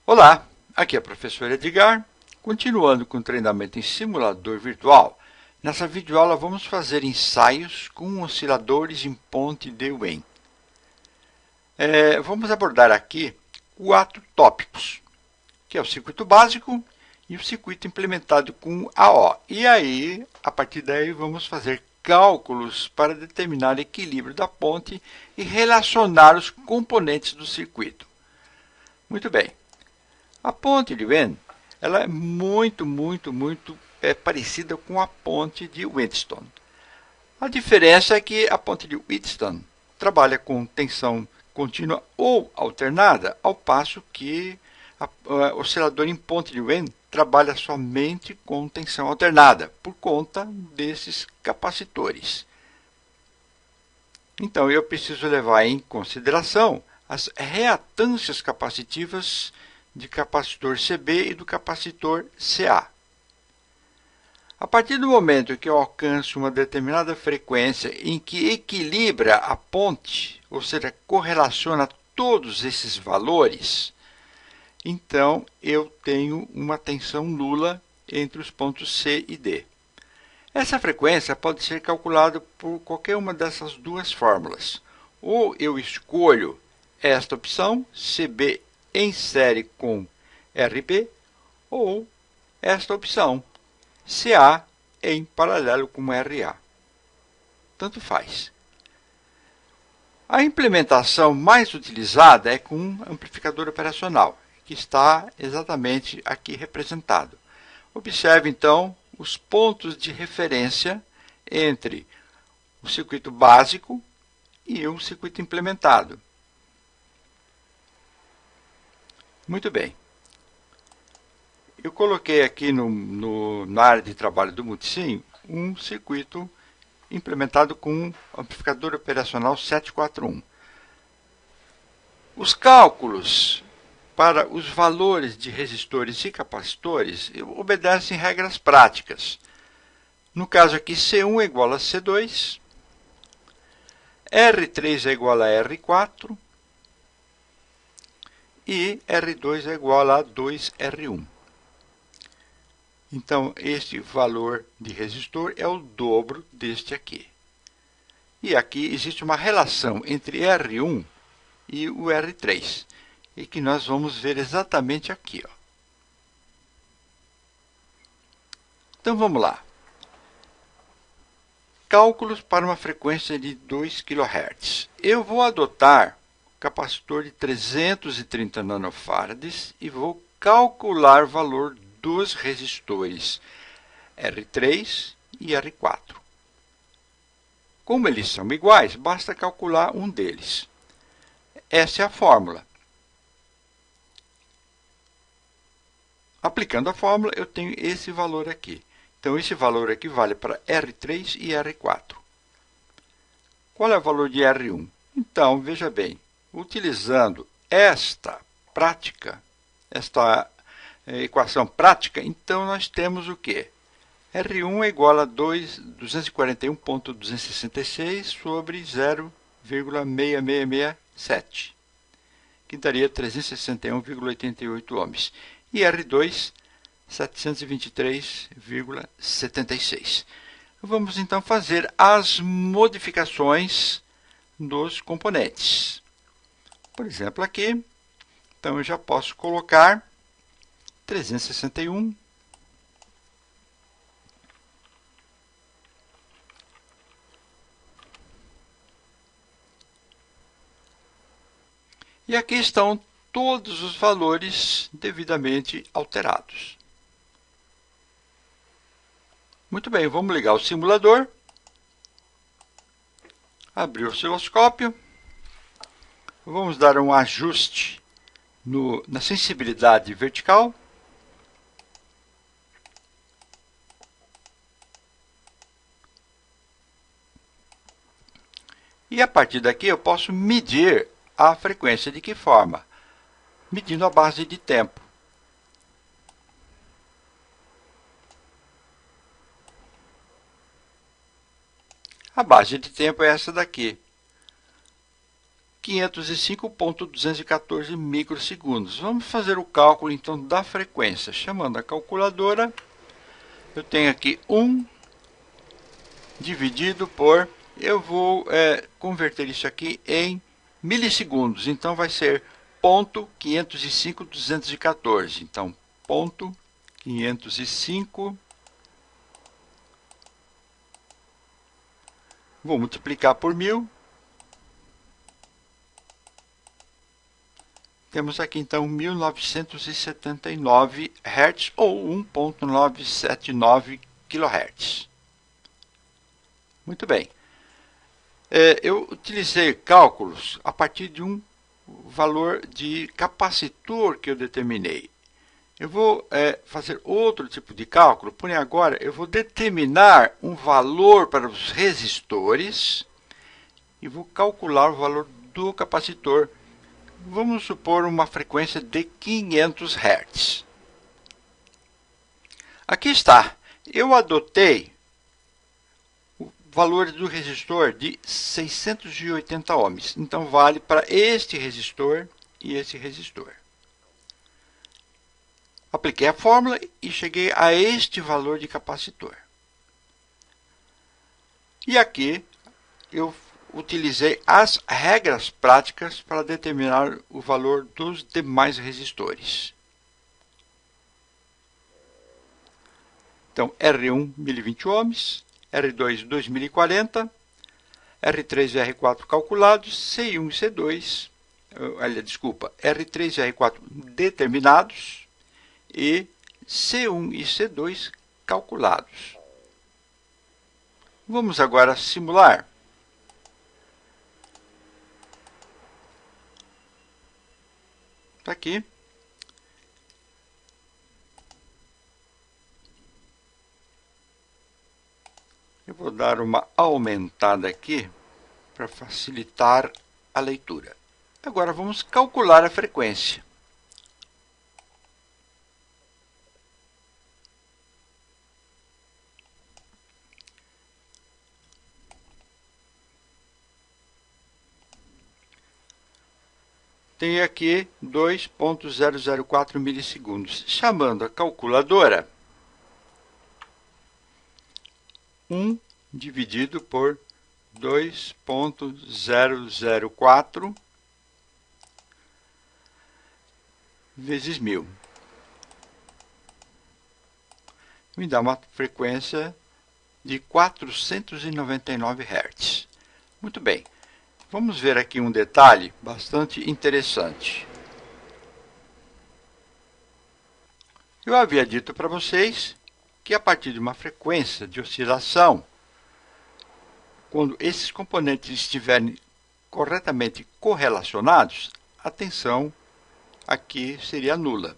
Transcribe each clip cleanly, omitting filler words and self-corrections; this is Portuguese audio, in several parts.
Olá, aqui é o professor Edgar, continuando com o treinamento em simulador virtual. Nessa videoaula vamos fazer ensaios com osciladores em ponte de Wien. Vamos abordar aqui 4 tópicos, que é o circuito básico e o circuito implementado com AO. E aí, a partir daí, vamos fazer cálculos para determinar o equilíbrio da ponte e relacionar os componentes do circuito. Muito bem. A ponte de Wien, ela é muito parecida com a ponte de Wheatstone. A diferença é que a ponte de Wheatstone trabalha com tensão contínua ou alternada, ao passo que o oscilador em ponte de Wien trabalha somente com tensão alternada, por conta desses capacitores. Então, eu preciso levar em consideração as reatâncias capacitivas de capacitor CB e do capacitor CA. A partir do momento que eu alcanço uma determinada frequência em que equilibra a ponte, ou seja, correlaciona todos esses valores, então eu tenho uma tensão nula entre os pontos C e D. Essa frequência pode ser calculada por qualquer uma dessas duas fórmulas. Ou eu escolho esta opção, CB em série com RB, ou esta opção, CA em paralelo com RA. Tanto faz. A implementação mais utilizada é com um amplificador operacional, que está exatamente aqui representado. Observe, então, os pontos de referência entre o circuito básico e o circuito implementado. Muito bem. Eu coloquei aqui na área de trabalho do Multisim um circuito implementado com um amplificador operacional 741. Os cálculos para os valores de resistores e capacitores obedecem regras práticas. No caso aqui, C1 é igual a C2, R3 é igual a R4, e R2 é igual a 2R1. Então, este valor de resistor é o dobro deste aqui. E aqui existe uma relação entre R1 e o R3, e que nós vamos ver exatamente aqui. Então, vamos lá. Cálculos para uma frequência de 2 kHz. Eu vou adotar capacitor de 330 nanofarads e vou calcular o valor dos resistores R3 e R4. Como eles são iguais, basta calcular um deles. Essa é a fórmula. Aplicando a fórmula, eu tenho esse valor aqui. Então, esse valor aqui vale para R3 e R4. Qual é o valor de R1? Então, veja bem, utilizando esta equação prática, então nós temos o quê? R1 é igual a 241.266 sobre 0,6667, que daria 361,88 ohms. E R2, 723,76. Vamos então fazer as modificações dos componentes. Por exemplo, aqui, então eu já posso colocar 361 e aqui estão todos os valores devidamente alterados. Muito bem, vamos ligar o simulador, abrir o osciloscópio, vamos dar um ajuste na sensibilidade vertical. E a partir daqui eu posso medir a frequência. De que forma? Medindo a base de tempo. A base de tempo é essa daqui, 505.214 microsegundos. Vamos fazer o cálculo, então, da frequência. Chamando a calculadora, eu tenho aqui 1 dividido por... Eu vou converter isso aqui em milissegundos. Então, vai ser 0.505.214. Então, 0.505... Vou multiplicar por 1000. Temos aqui, então, 1979 Hz ou 1.979 kHz. Muito bem. Eu utilizei cálculos a partir de um valor de capacitor que eu determinei. Eu vou fazer outro tipo de cálculo, porém agora eu vou determinar um valor para os resistores e vou calcular o valor do capacitor. Vamos supor uma frequência de 500 Hz. Aqui está. Eu adotei o valor do resistor de 680 ohms. Então, vale para este resistor e esse resistor. Apliquei a fórmula e cheguei a este valor de capacitor. E aqui eu utilizei as regras práticas para determinar o valor dos demais resistores. Então, R1, 1020 ohms, R2, 2040, R3 e R4 calculados, C1 e C2, R3 e R4 determinados e C1 e C2 calculados. Vamos agora simular. Está aqui. Eu vou dar uma aumentada aqui para facilitar a leitura. Agora vamos calcular a frequência. Tenho aqui 2.004 milissegundos. Chamando a calculadora, 1 dividido por 2.004 vezes 1000. Me dá uma frequência de 499 Hz. Muito bem. Vamos ver aqui um detalhe bastante interessante. Eu havia dito para vocês que a partir de uma frequência de oscilação, quando esses componentes estiverem corretamente correlacionados, a tensão aqui seria nula.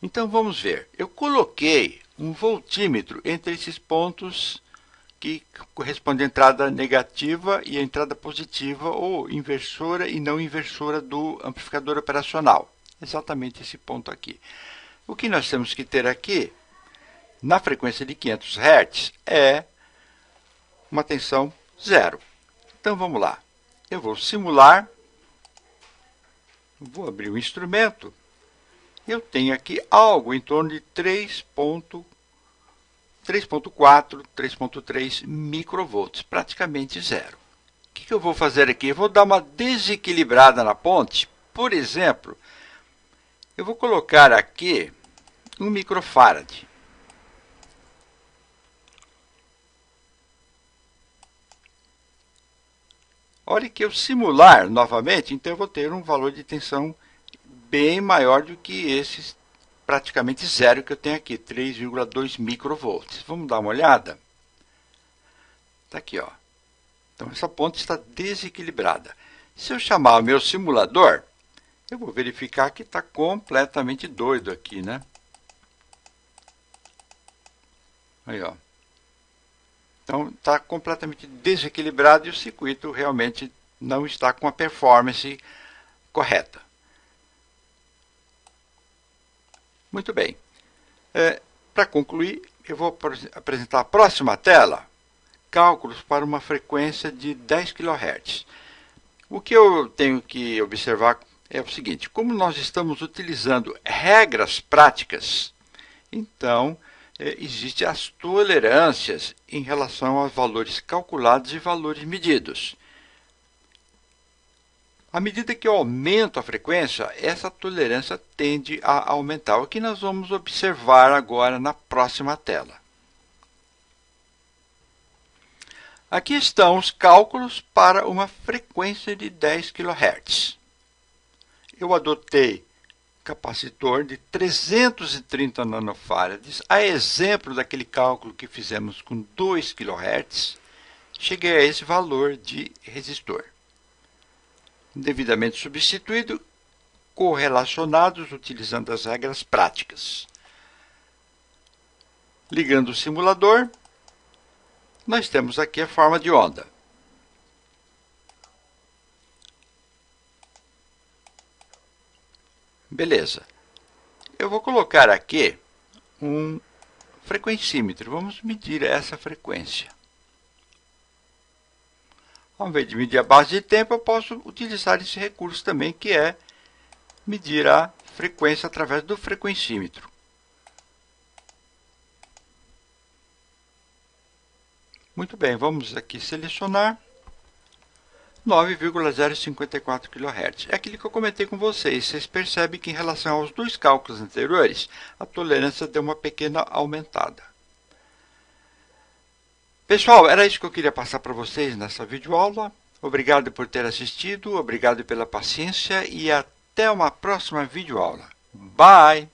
Então vamos ver. Eu coloquei um voltímetro entre esses pontos que corresponde à entrada negativa e à entrada positiva, ou inversora e não inversora do amplificador operacional. Exatamente esse ponto aqui. O que nós temos que ter aqui, na frequência de 500 Hz, é uma tensão zero. Então vamos lá. Eu vou simular, vou abrir o instrumento, eu tenho aqui algo em torno de 3.4, 3.3 microvolts, praticamente zero. O que eu vou fazer aqui? Eu vou dar uma desequilibrada na ponte. Por exemplo, eu vou colocar aqui 1 microfarad. A hora que eu simular novamente, então eu vou ter um valor de tensão bem maior do que esse praticamente zero que eu tenho aqui, 3,2 microvolts. Vamos dar uma olhada? Está aqui, ó. Então, essa ponte está desequilibrada. Se eu chamar o meu simulador, eu vou verificar que está completamente doido aqui, né? Aí, ó. Então, está completamente desequilibrado e o circuito realmente não está com a performance correta. Muito bem. Para concluir, eu vou apresentar a próxima tela, cálculos para uma frequência de 10 kHz. O que eu tenho que observar é o seguinte: como nós estamos utilizando regras práticas, então existem as tolerâncias em relação aos valores calculados e valores medidos. À medida que eu aumento a frequência, essa tolerância tende a aumentar, o que nós vamos observar agora na próxima tela. Aqui estão os cálculos para uma frequência de 10 kHz. Eu adotei capacitor de 330 nanofarads, a exemplo daquele cálculo que fizemos com 2 kHz, cheguei a esse valor de resistor. Devidamente substituído, correlacionados utilizando as regras práticas. Ligando o simulador, nós temos aqui a forma de onda. Beleza. Eu vou colocar aqui um frequencímetro. Vamos medir essa frequência. Ao invés de medir a base de tempo, eu posso utilizar esse recurso também, que é medir a frequência através do frequencímetro. Muito bem, vamos aqui selecionar 9,054 kHz. É aquilo que eu comentei com vocês. Vocês percebem que em relação aos dois cálculos anteriores, a tolerância deu uma pequena aumentada. Pessoal, era isso que eu queria passar para vocês nessa videoaula. Obrigado por ter assistido, obrigado pela paciência e até uma próxima videoaula. Bye!